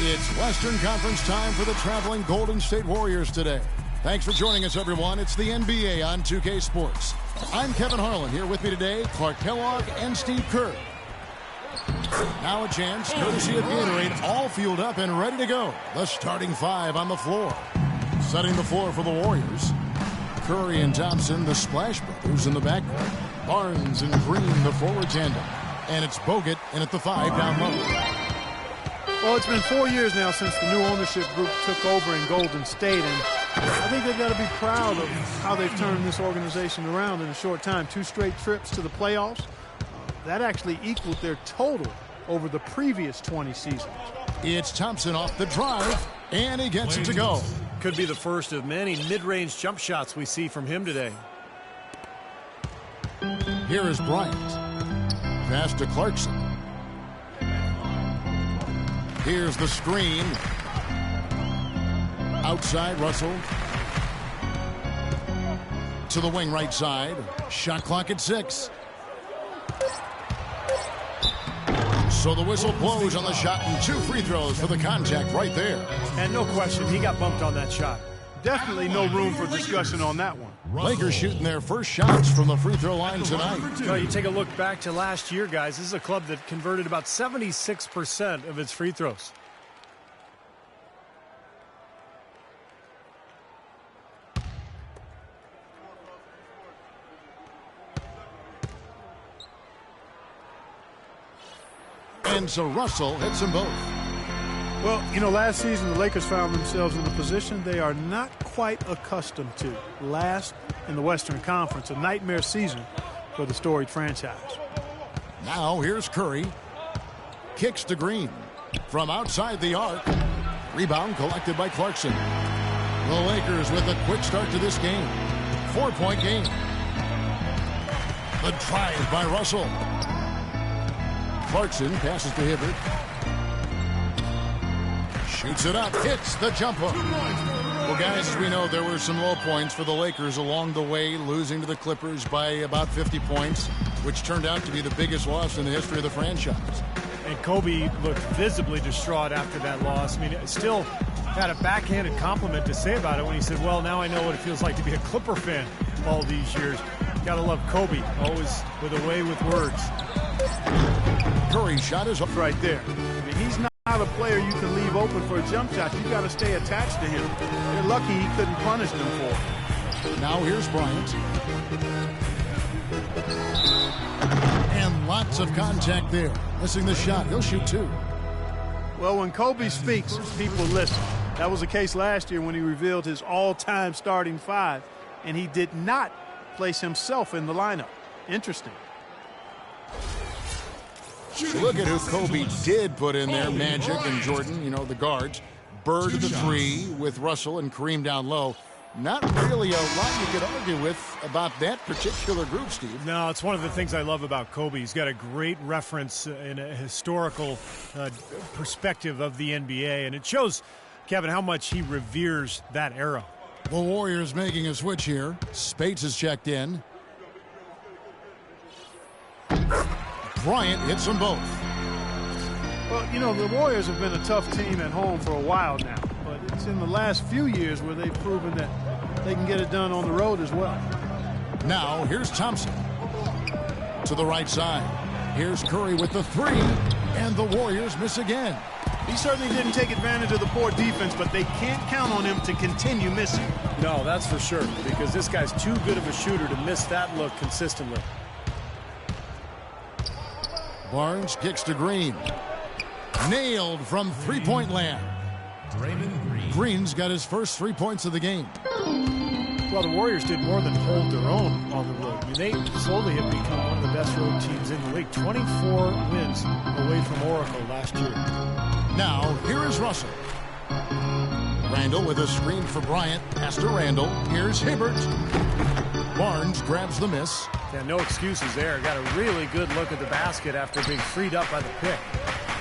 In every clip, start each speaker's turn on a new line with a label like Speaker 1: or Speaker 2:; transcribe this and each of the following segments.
Speaker 1: It's Western Conference time for the traveling Golden State Warriors today. Thanks for joining us, everyone. It's the NBA on 2K Sports. I'm Kevin Harlan. Here with me today, Clark Kellogg and Steve Kerr. Now a chance, courtesy of Gatorade, all fueled up and ready to go. The starting five on the floor. Setting the floor for the Warriors. Curry and Thompson, the Splash Brothers in the backcourt. Barnes and Green, the forward tandem. And it's Bogut in at the five down low.
Speaker 2: Well, it's been 4 years now since the new ownership group took over in Golden State, and I think they've got to be proud of how they've turned this organization around in a short time. 2 straight trips to the playoffs. That actually equaled their total over the previous 20 seasons.
Speaker 1: It's Thompson off the drive, and he gets it to go.
Speaker 3: Could be the first of many mid-range jump shots we see from him today.
Speaker 1: Here is Bryant. Pass to Clarkson. Here's the screen. Outside, Russell. To the wing right side. Shot clock at 6. So the whistle blows on the shot and 2 free throws for the contact right there.
Speaker 3: And no question, he got bumped on that shot.
Speaker 2: Definitely no room for discussion on that one.
Speaker 1: Lakers shooting their first shots from the free throw line tonight.
Speaker 3: Well, you take a look back to last year, guys. This is a club that converted about 76% of its free throws.
Speaker 1: And so Russell hits them both.
Speaker 2: Well, you know, last season the Lakers found themselves in a position they are not quite accustomed to. Last in the Western Conference, a nightmare season for the storied franchise.
Speaker 1: Now here's Curry. Kicks to Green. From outside the arc. Rebound collected by Clarkson. The Lakers with a quick start to this game. 4-point game. The drive by Russell. Clarkson passes to Hibbert. Shoots it up, hits the jump hook. Well, guys, as we know, there were some low points for the Lakers along the way, losing to the Clippers by about 50 points, which turned out to be the biggest loss in the history of the franchise.
Speaker 3: And Kobe looked visibly distraught after that loss. I mean, still had a backhanded compliment to say about it when he said, well, now I know what it feels like to be a Clipper fan all these years. Gotta love Kobe, always with a way with words.
Speaker 1: Curry shot is up
Speaker 2: right there. I mean, he's not a player you can leave open for a jump shot. You got to stay attached to him. They're lucky he couldn't punish them for it.
Speaker 1: Now here's Bryant. And lots of contact there. Missing the shot. He'll shoot 2.
Speaker 2: Well, when Kobe speaks, people listen. That was the case last year when he revealed his all-time starting 5, and he did not place himself in the lineup. Interesting.
Speaker 1: Look at who Kobe did put in there. Magic and Jordan, you know, the guards. Bird at the 3 with Russell and Kareem down low. Not really a lot you could argue with about that particular group, Steve.
Speaker 3: No, it's one of the things I love about Kobe. He's got a great reference in a historical perspective of the NBA, and it shows, Kevin, how much he reveres that era.
Speaker 1: The Warriors making a switch here. Spates is checked in. Bryant hits them both.
Speaker 2: Well, you know, the Warriors have been a tough team at home for a while now, but it's in the last few years where they've proven that they can get it done on the road as well.
Speaker 1: Now, here's Thompson. To the right side. Here's Curry with the 3, and the Warriors miss again.
Speaker 2: He certainly didn't take advantage of the poor defense, but they can't count on him to continue missing.
Speaker 3: No, that's for sure, because this guy's too good of a shooter to miss that look consistently.
Speaker 1: Barnes kicks to Green. Nailed from 3-point land. Green's got his first 3 points of the game.
Speaker 3: Well, the Warriors did more than hold their own on the road. I mean, they slowly have become one of the best road teams in the league. 24 wins away from Oracle last year.
Speaker 1: Now, here is Russell. Randall with a screen for Bryant. Pass to Randall. Here's Hibbert. Barnes grabs the miss.
Speaker 3: Yeah, no excuses there. Got a really good look at the basket after being freed up by the pick.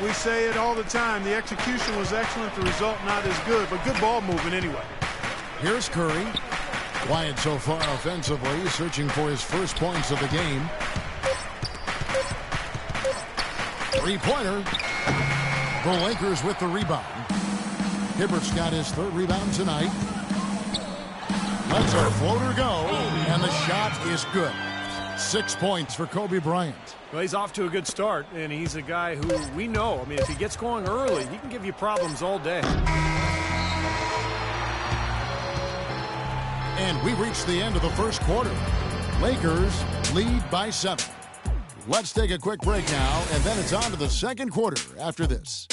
Speaker 2: We say it all the time. The execution was excellent. The result not as good, but good ball movement anyway.
Speaker 1: Here's Curry. Quiet so far offensively, searching for his first points of the game. 3-pointer. The Lakers with the rebound. Hibbert's got his third rebound tonight. Lets a floater go, and the shot is good. 6 points for Kobe Bryant.
Speaker 3: Well, he's off to a good start, and he's a guy who we know. I mean, if he gets going early, he can give you problems all day.
Speaker 1: And we reached the end of the first quarter. Lakers lead by 7. Let's take a quick break now, and then it's on to the second quarter after this.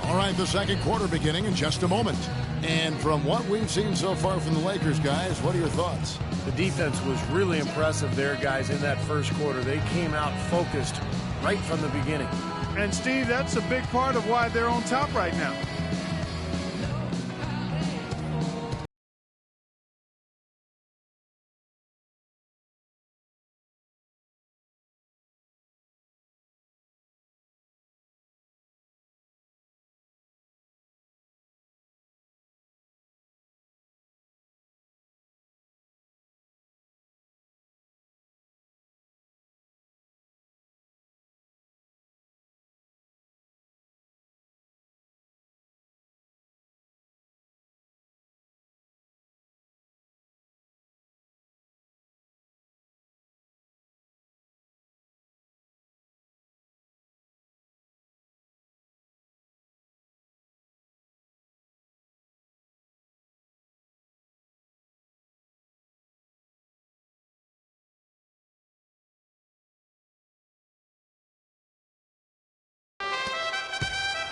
Speaker 1: All right, the second quarter beginning in just a moment. And from what we've seen so far from the Lakers, guys, what are your thoughts?
Speaker 3: The defense was really impressive there, guys, in that first quarter. They came out focused right from the beginning.
Speaker 2: And, Steve, that's a big part of why they're on top right now.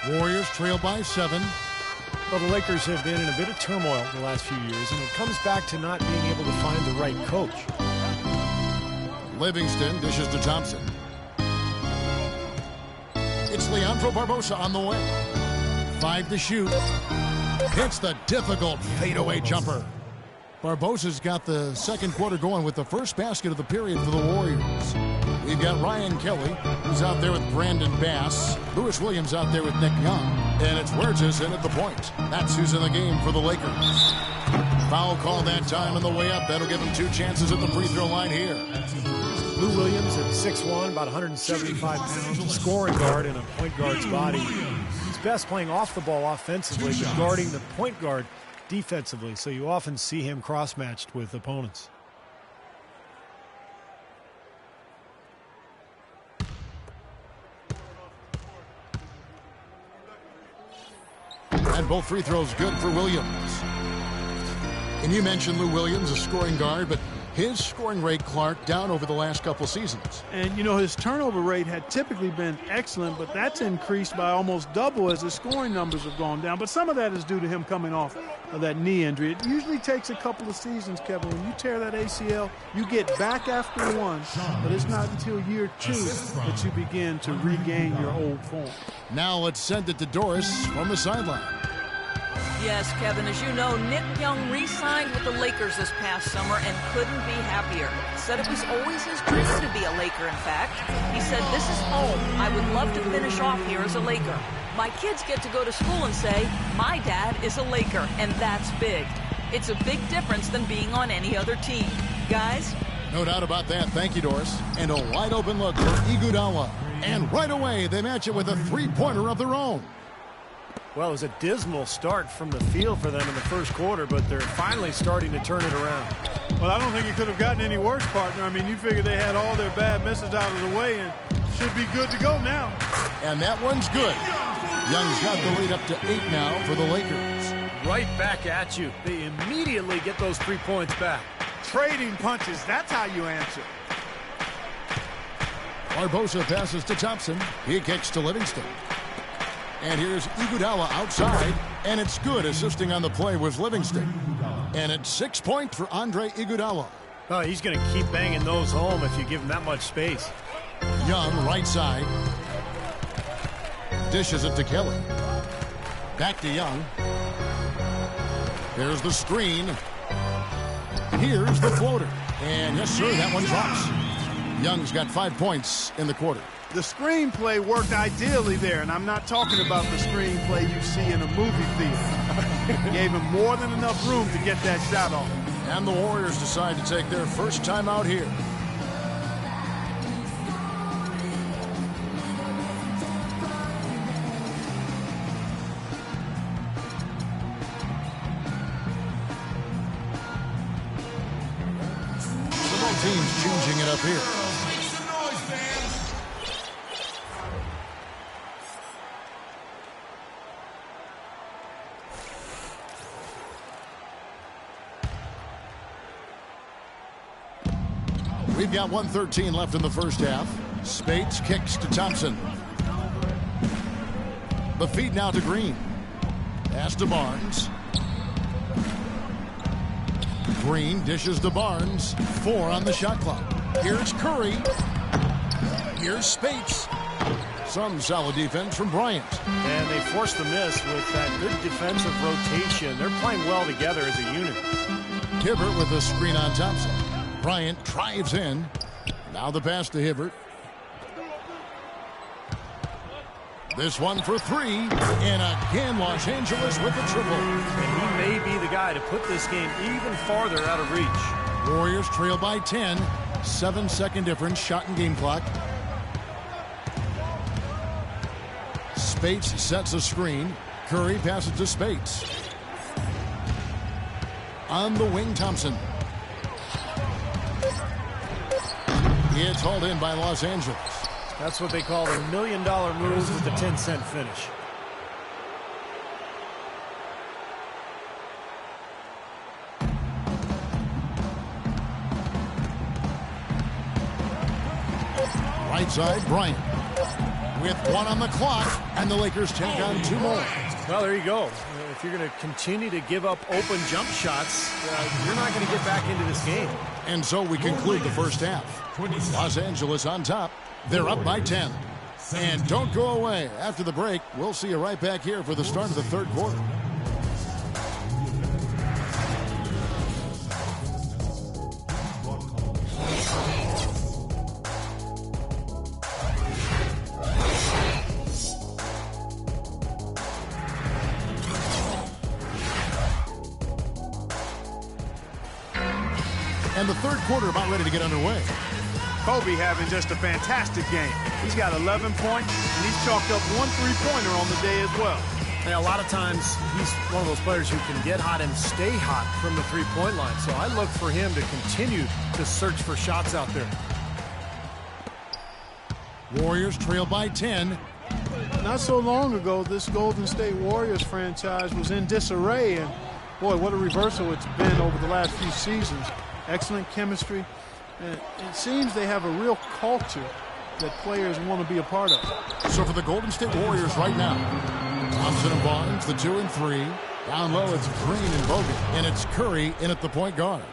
Speaker 1: Warriors trail by 7.
Speaker 3: Well, the Lakers have been in a bit of turmoil the last few years, and it comes back to not being able to find the right coach.
Speaker 1: Livingston dishes to Thompson. It's Leandro Barbosa on the way. 5 to shoot. Hits the difficult fadeaway jumper. Barbosa's got the second quarter going with the first basket of the period for the Warriors. We've got Ryan Kelly, who's out there with Brandon Bass. Lewis Williams out there with Nick Young. And it's Wertz in at the point. That's who's in the game for the Lakers. Foul call that time on the way up. That'll give him 2 chances at the free throw line here.
Speaker 3: Lou Williams at 6'1", about 175 pounds, a scoring guard in a point guard's body. He's best playing off the ball offensively, but guarding the point guard defensively, so you often see him cross-matched with opponents.
Speaker 1: And both free throws good for Williams. And you mentioned Lou Williams, a scoring guard, but his scoring rate, Clark, down over the last couple seasons.
Speaker 2: And, you know, his turnover rate had typically been excellent, but that's increased by almost double as his scoring numbers have gone down. But some of that is due to him coming off of that knee injury. It usually takes a couple of seasons, Kevin. When you tear that ACL, you get back after one, but it's not until year 2 that you begin to regain your old form.
Speaker 1: Now let's send it to Doris from the sideline.
Speaker 4: Yes, Kevin, as you know, Nick Young re-signed with the Lakers this past summer and couldn't be happier. Said it was always his dream to be a Laker, in fact. He said, "This is home. I would love to finish off here as a Laker. My kids get to go to school and say, my dad is a Laker, and that's big. It's a big difference than being on any other team." Guys?
Speaker 1: No doubt about that. Thank you, Doris. And a wide open look for Iguodala. And right away, they match it with a three-pointer of their own.
Speaker 3: Well, it was a dismal start from the field for them in the first quarter, but they're finally starting to turn it around.
Speaker 2: Well, I don't think it could have gotten any worse, partner. I mean, you figure they had all their bad misses out of the way and should be good to go now.
Speaker 1: And that one's good. Young's got the lead up to 8 now for the Lakers.
Speaker 3: Right back at you. They immediately get those 3 points back.
Speaker 2: Trading punches, that's how you answer.
Speaker 1: Barbosa passes to Thompson. He kicks to Livingston. And here's Iguodala outside, and it's good. Assisting on the play was Livingston. And it's 6 points for Andre Iguodala.
Speaker 3: Oh, he's going to keep banging those home if you give him that much space.
Speaker 1: Young, right side. Dishes it to Kelly. Back to Young. There's the screen. Here's the floater. And yes, sir, that one drops. Young's got 5 points in the quarter.
Speaker 5: The screenplay worked ideally there, and I'm not talking about the screenplay you see in a movie theater. Gave him more than enough room to get that shot off.
Speaker 1: And the Warriors decide to take their first time out here. Both teams changing it up here. We've got 1:13 left in the first half. Speights kicks to Thompson. The feed now to Green. Pass to Barnes. Green dishes to Barnes. 4 on the shot clock. Here's Curry. Here's Speights. Some solid defense from Bryant.
Speaker 3: And they forced the miss with that good defensive rotation. They're playing well together as a unit.
Speaker 1: Hibbert with a screen on Thompson. Bryant drives in. Now the pass to Hibbert. This one for 3. And again, Los Angeles with the triple.
Speaker 3: And he may be the guy to put this game even farther out of reach.
Speaker 1: Warriors trail by 10. 7-second difference, shot and game clock. Speights sets a screen. Curry passes to Speights. On the wing, Thompson. It's hauled in by Los Angeles.
Speaker 3: That's what they call the $1 million move with the 10-cent finish.
Speaker 1: Right side, Bryant. With 1 on the clock, and the Lakers take on 2 more.
Speaker 3: Well, there you go. If you're going to continue to give up open jump shots, you're not going to get back into this game.
Speaker 1: And so we conclude the first half. Los Angeles on top. They're up by 10. And don't go away. After the break, we'll see you right back here for the start of the third quarter. And the third quarter about ready to get underway.
Speaker 5: Kobe having just a fantastic game. He's got 11 points, and he's chalked up 1 3-pointer on the day as well.
Speaker 3: And a lot of times, he's one of those players who can get hot and stay hot from the three-point line. So I look for him to continue to search for shots out there.
Speaker 1: Warriors trail by 10.
Speaker 2: Not so long ago, this Golden State Warriors franchise was in disarray, and boy, what a reversal it's been over the last few seasons. Excellent chemistry, and it seems they have a real culture that players want to be a part of.
Speaker 1: So for the Golden State Warriors right now, Thompson and Barnes, the 2 and 3. Down low, it's Green and Bogut, and it's Curry in at the point guard.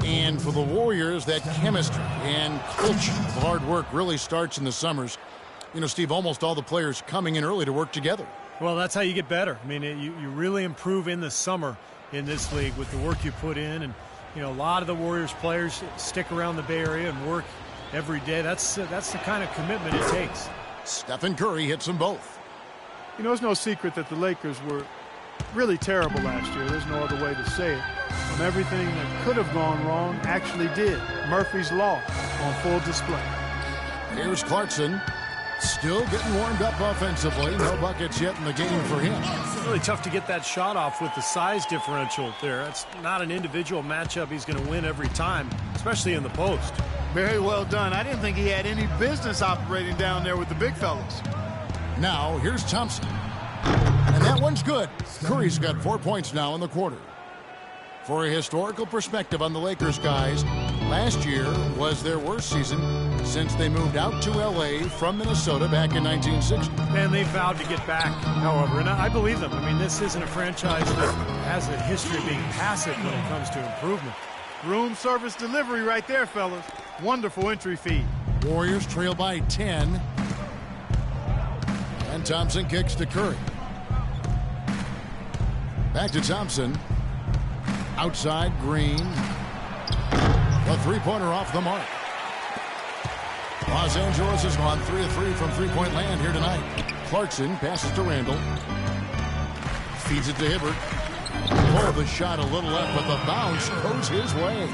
Speaker 1: And for the Warriors, that chemistry and culture of hard work really starts in the summers. You know, Steve, almost all the players coming in early to work together.
Speaker 3: Well, that's how you get better. I mean, you really improve in the summer in this league with the work you put in. And, you know, a lot of the Warriors players stick around the Bay Area and work every day. That's the kind of commitment it takes.
Speaker 1: Stephen Curry hits them both.
Speaker 2: You know, it's no secret that the Lakers were really terrible last year. There's no other way to say it. And everything that could have gone wrong actually did. Murphy's Law on full display.
Speaker 1: Here's Clarkson. Still getting warmed up offensively. No buckets yet in the game for him.
Speaker 3: It's really tough to get that shot off with the size differential there. It's not an individual matchup he's going to win every time, especially in the post.
Speaker 5: Very well done. I didn't think he had any business operating down there with the big fellas.
Speaker 1: Now, here's Thompson. And that one's good. Curry's got 4 points now in the quarter. For a historical perspective on the Lakers, guys, last year was their worst season since they moved out to L.A. from Minnesota back in 1960.
Speaker 3: And they vowed to get back, however, and I believe them. I mean, this isn't a franchise that has a history of being passive when it comes to improvement.
Speaker 5: Room service delivery right there, fellas. Wonderful entry feed.
Speaker 1: Warriors trail by 10. And Thompson kicks to Curry. Back to Thompson. Outside, Green. A three-pointer off the mark. Los Angeles has gone 3 of 3 from three-point land here tonight. Clarkson passes to Randall. Feeds it to Hibbert. Oh, the shot a little left, but the bounce goes his way.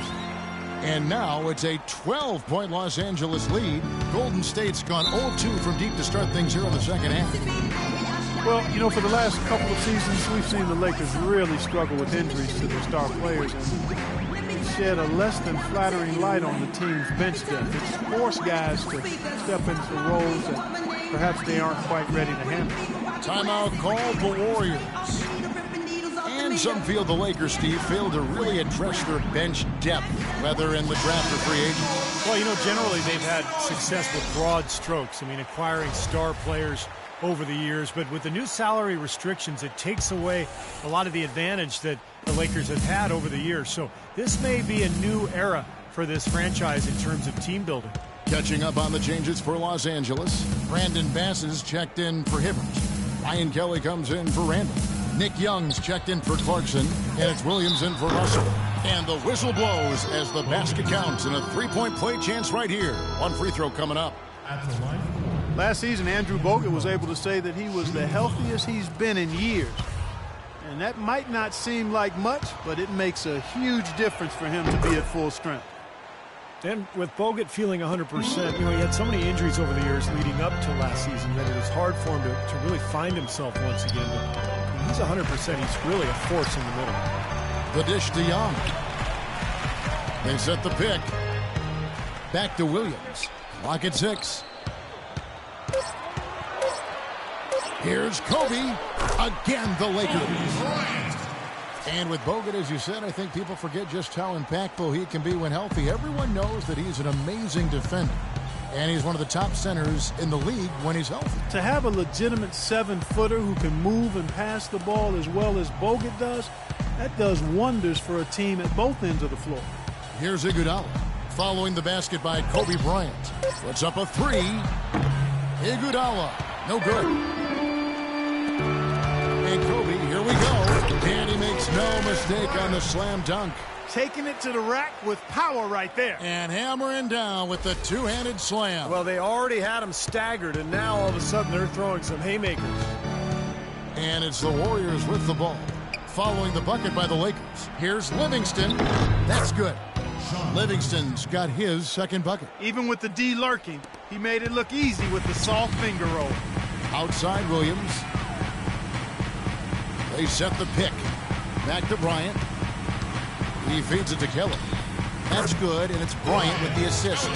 Speaker 1: And now it's a 12-point Los Angeles lead. Golden State's gone 0-2 from deep to start things here in the second half.
Speaker 2: Well, you know, for the last couple of seasons, we've seen the Lakers really struggle with injuries to their star players and shed a less than flattering light on the team's bench depth. It's forced guys to step into roles that perhaps they aren't quite ready to handle.
Speaker 1: Timeout called the Warriors. And some feel the Lakers, Steve, failed to really address their bench depth, whether in the draft or free agency.
Speaker 3: Well, you know, generally they've had success with broad strokes. I mean, acquiring star players over the years. But with the new salary restrictions, it takes away a lot of the advantage that the Lakers have had over the years. So this may be a new era for this franchise in terms of team building.
Speaker 1: Catching up on the changes for Los Angeles, Brandon Bass is checked in for Hibbert. Ryan Kelly comes in for Randall. Nick Young's checked in for Clarkson, and it's Williams in for Russell. And the whistle blows as the basket counts, and a three-point play chance right here. One free throw coming up.
Speaker 5: Last season, Andrew Bogut was able to say that he was the healthiest he's been in years. And that might not seem like much, but it makes a huge difference for him to be at full strength.
Speaker 3: And with Bogut feeling 100%, you know, he had so many injuries over the years leading up to last season that it was hard for him to really find himself once again. But when he's 100%, he's really a force in the middle.
Speaker 1: The dish to Young. They set the pick. Back to Williams. Clock at 6. Here's Kobe. Again, the Lakers. And with Bogut, as you said, I think people forget just how impactful he can be when healthy. Everyone knows that he's an amazing defender. And he's one of the top centers in the league when he's healthy.
Speaker 2: To have a legitimate 7-footer who can move and pass the ball as well as Bogut does, that does wonders for a team at both ends of the floor.
Speaker 1: Here's Iguodala. Following the basket by Kobe Bryant. Puts up a 3. Iguodala. No good. And Kobe, here we go. And he makes no mistake on the slam dunk.
Speaker 5: Taking it to the rack with power right there.
Speaker 1: And hammering down with the two-handed slam.
Speaker 3: Well, they already had him staggered, and now all of a sudden they're throwing some haymakers.
Speaker 1: And it's the Warriors with the ball. Following the bucket by the Lakers. Here's Livingston. That's good. Livingston's got his second bucket.
Speaker 5: Even with the D lurking, he made it look easy with the soft finger roll.
Speaker 1: Outside Williams. They set the pick. Back to Bryant. He feeds it to Kelly. That's good, and it's Bryant with the assist.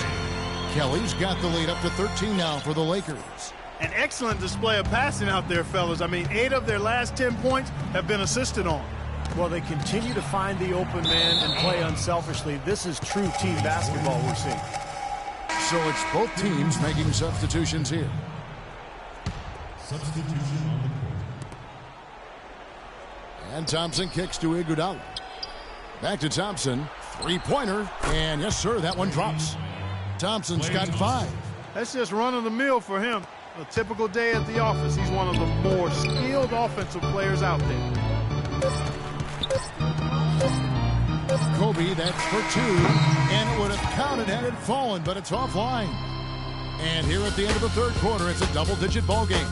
Speaker 1: Kelly's got the lead up to 13 now for the Lakers.
Speaker 5: An excellent display of passing out there, fellas. I mean, 8 of their last 10 points have been assisted on.
Speaker 3: Well, they continue to find the open man and play unselfishly. This is true team basketball we're seeing.
Speaker 1: So it's both teams making substitutions here.
Speaker 6: Substitution on the court.
Speaker 1: And Thompson kicks to Iguodala. Back to Thompson. Three-pointer. And yes, sir, that one drops. Thompson's got 5.
Speaker 5: That's just run-of-the-mill for him. A typical day at the office. He's one of the more skilled offensive players out there.
Speaker 1: Kobe, that's for 2. And it would have counted had it fallen, but it's offline. And here at the end of the third quarter, it's a double-digit ball game.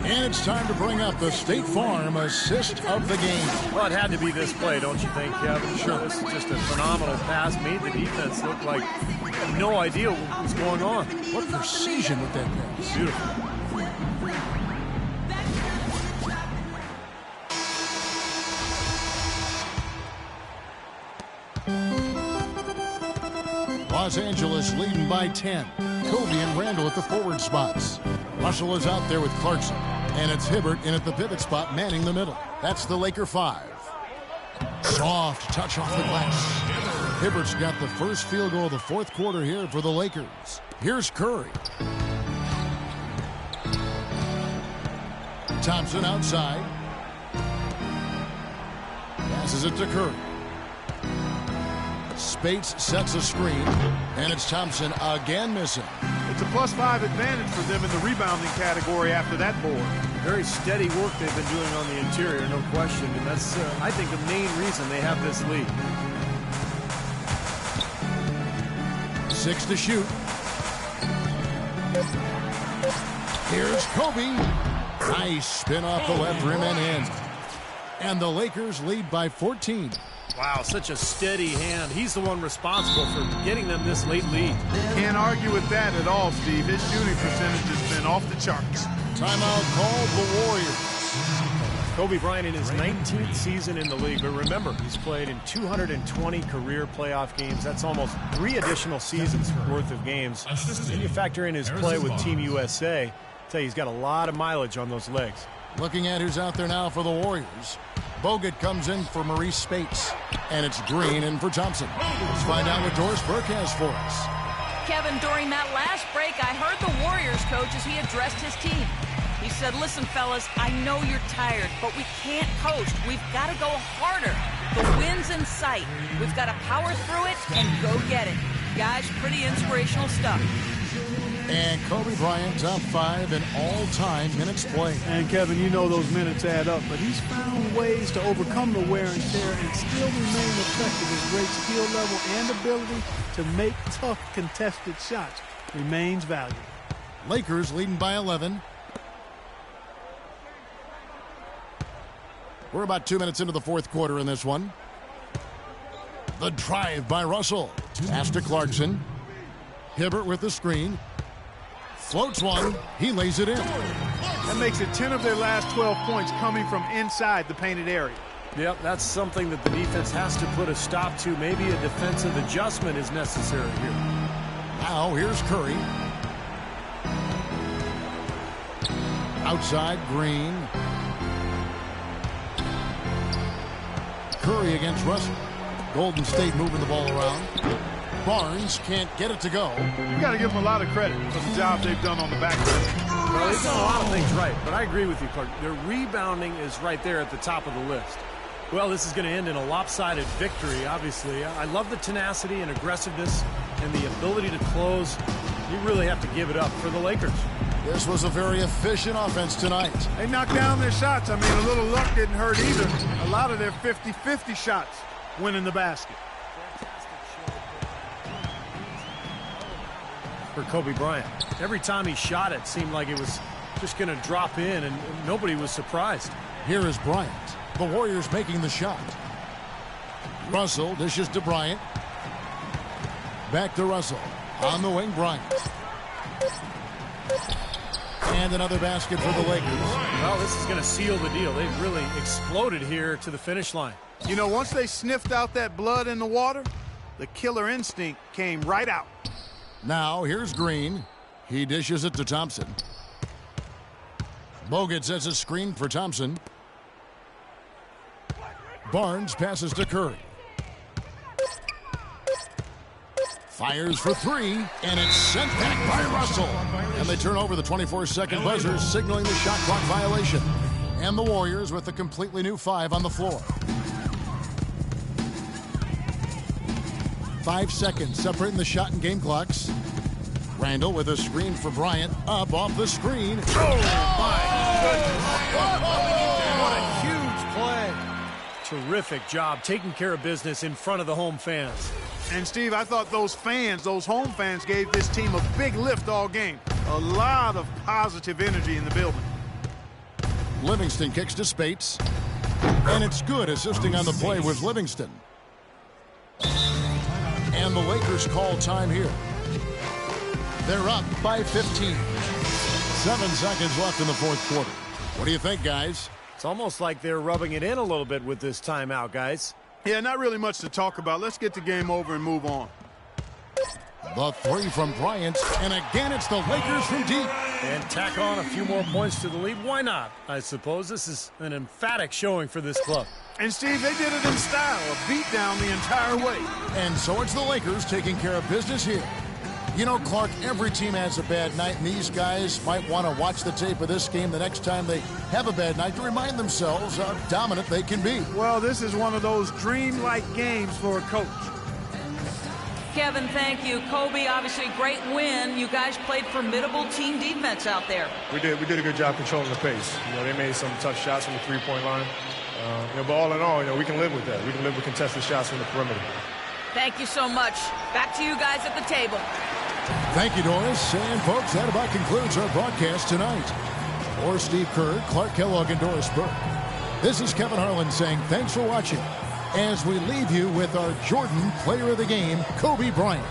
Speaker 1: And it's time to bring up the State Farm assist of the game.
Speaker 3: Well, it had to be this play, don't you think, Kevin?
Speaker 1: Sure.
Speaker 3: This is just a phenomenal pass. Made the defense look like no idea what was going on.
Speaker 1: What precision with that pass.
Speaker 3: Beautiful.
Speaker 1: Los Angeles leading by 10. Kobe and Randall at the forward spots. Russell is out there with Clarkson. And it's Hibbert in at the pivot spot, manning the middle. That's the Laker 5. Soft touch off the glass. Hibbert's got the first field goal of the fourth quarter here for the Lakers. Here's Curry. Thompson outside. Passes it to Curry. Spates sets a screen, and it's Thompson again missing.
Speaker 5: It's a +5 advantage for them in the rebounding category after that board.
Speaker 3: Very steady work they've been doing on the interior, no question. And that's, I think, the main reason they have this lead.
Speaker 1: 6 to shoot. Here's Kobe. Nice spin off the left rim and in. And the Lakers lead by 14.
Speaker 3: Wow, such a steady hand. He's the one responsible for getting them this late lead.
Speaker 5: Can't argue with that at all, Steve. His shooting percentage has been off the charts.
Speaker 1: Timeout called the Warriors.
Speaker 3: Kobe Bryant in his 19th season in the league. But remember, he's played in 220 career playoff games. That's almost 3 additional seasons worth of games. And you factor in his play with Team USA, I'll tell you, he's got a lot of mileage on those legs.
Speaker 1: Looking at who's out there now for the Warriors. Bogut comes in for Maurice Spates. And it's Green in for Thompson. Let's find out what Doris Burke has for us.
Speaker 4: Kevin, during that last break, I heard the Warriors coach as he addressed his team. He said, listen, fellas, I know you're tired, but we can't coast. We've got to go harder. The win's in sight. We've got to power through it and go get it. Guys, pretty inspirational stuff.
Speaker 1: And Kobe Bryant, top 5 in all-time minutes played.
Speaker 5: And, Kevin, you know those minutes add up, but he's found ways to overcome the wear and tear and still remain effective. His great skill level and ability to make tough contested shots remains valuable.
Speaker 1: Lakers leading by 11. We're about 2 minutes into the fourth quarter in this one. The drive by Russell. Pass to Clarkson. Hibbert with the screen. Floats one. He lays it in.
Speaker 5: That makes it 10 of their last 12 points coming from inside the painted area.
Speaker 3: Yep, that's something that the defense has to put a stop to. Maybe a defensive adjustment is necessary here.
Speaker 1: Now here's Curry. Outside, Green. Curry against Russell. Golden State moving the ball around. Barnes can't get it to go.
Speaker 5: You got to give them a lot of credit for the job they've done on the back end.
Speaker 3: Well, they've done a lot of things right, but I agree with you, Clark. Their rebounding is right there at the top of the list. Well, this is going to end in a lopsided victory, obviously. I love the tenacity and aggressiveness and the ability to close. You really have to give it up for the Lakers.
Speaker 1: This was a very efficient offense tonight.
Speaker 5: They knocked down their shots. I mean, a little luck didn't hurt either. A lot of their 50-50 shots went in the basket.
Speaker 3: For Kobe Bryant, every time he shot it seemed like it was just going to drop in, and nobody was surprised.
Speaker 1: Here is Bryant. The Warriors making the shot. Russell dishes to Bryant. Back to Russell. On the wing, Bryant. And another basket for the Lakers.
Speaker 3: Well, this is going to seal the deal. They've really exploded here to the finish line.
Speaker 5: You know, once they sniffed out that blood in the water, the killer instinct came right out.
Speaker 1: Now, here's Green. He dishes it to Thompson. Bogut sets a screen for Thompson. Barnes passes to Curry. Fires for 3, and it's sent back by Russell. And they turn over the 24-second buzzer, signaling the shot clock violation. And the Warriors with a completely new 5 on the floor. 5 seconds separating the shot and game clocks. Randall with a screen for Bryant. Up off the screen.
Speaker 3: Oh, my goodness. What a huge play. Terrific job taking care of business in front of the home fans.
Speaker 5: And, Steve, I thought those home fans, gave this team a big lift all game. A lot of positive energy in the building.
Speaker 1: Livingston kicks to Spates. And it's good. Assisting on the play was Livingston. And the Lakers call time here. They're up by 15. 7 seconds left in the fourth quarter. What do you think, guys?
Speaker 3: It's almost like they're rubbing it in a little bit with this timeout, guys.
Speaker 5: Yeah, not really much to talk about. Let's get the game over and move on.
Speaker 1: The 3 from Bryant, and again it's the Lakers from deep.
Speaker 3: And tack on a few more points to the lead. Why not? I suppose this is an emphatic showing for this club.
Speaker 5: And, Steve, they did it in style, a beatdown the entire way.
Speaker 1: And so it's the Lakers taking care of business here. You know, Clark, every team has a bad night, and these guys might want to watch the tape of this game the next time they have a bad night to remind themselves how dominant they can be.
Speaker 5: Well, this is one of those dreamlike games for a coach.
Speaker 4: Kevin, thank you. Kobe, obviously a great win. You guys played formidable team defense out there.
Speaker 6: We did a good job controlling the pace. They made some tough shots from the three-point line. But all in all, we can live with that. We can live with contested shots from the perimeter.
Speaker 4: Thank you so much. Back to you guys at the table.
Speaker 1: Thank you, Doris. And, folks, that about concludes our broadcast tonight. For Steve Kerr, Clark Kellogg, and Doris Burke, this is Kevin Harlan saying thanks for watching as we leave you with our Jordan Player of the Game, Kobe Bryant.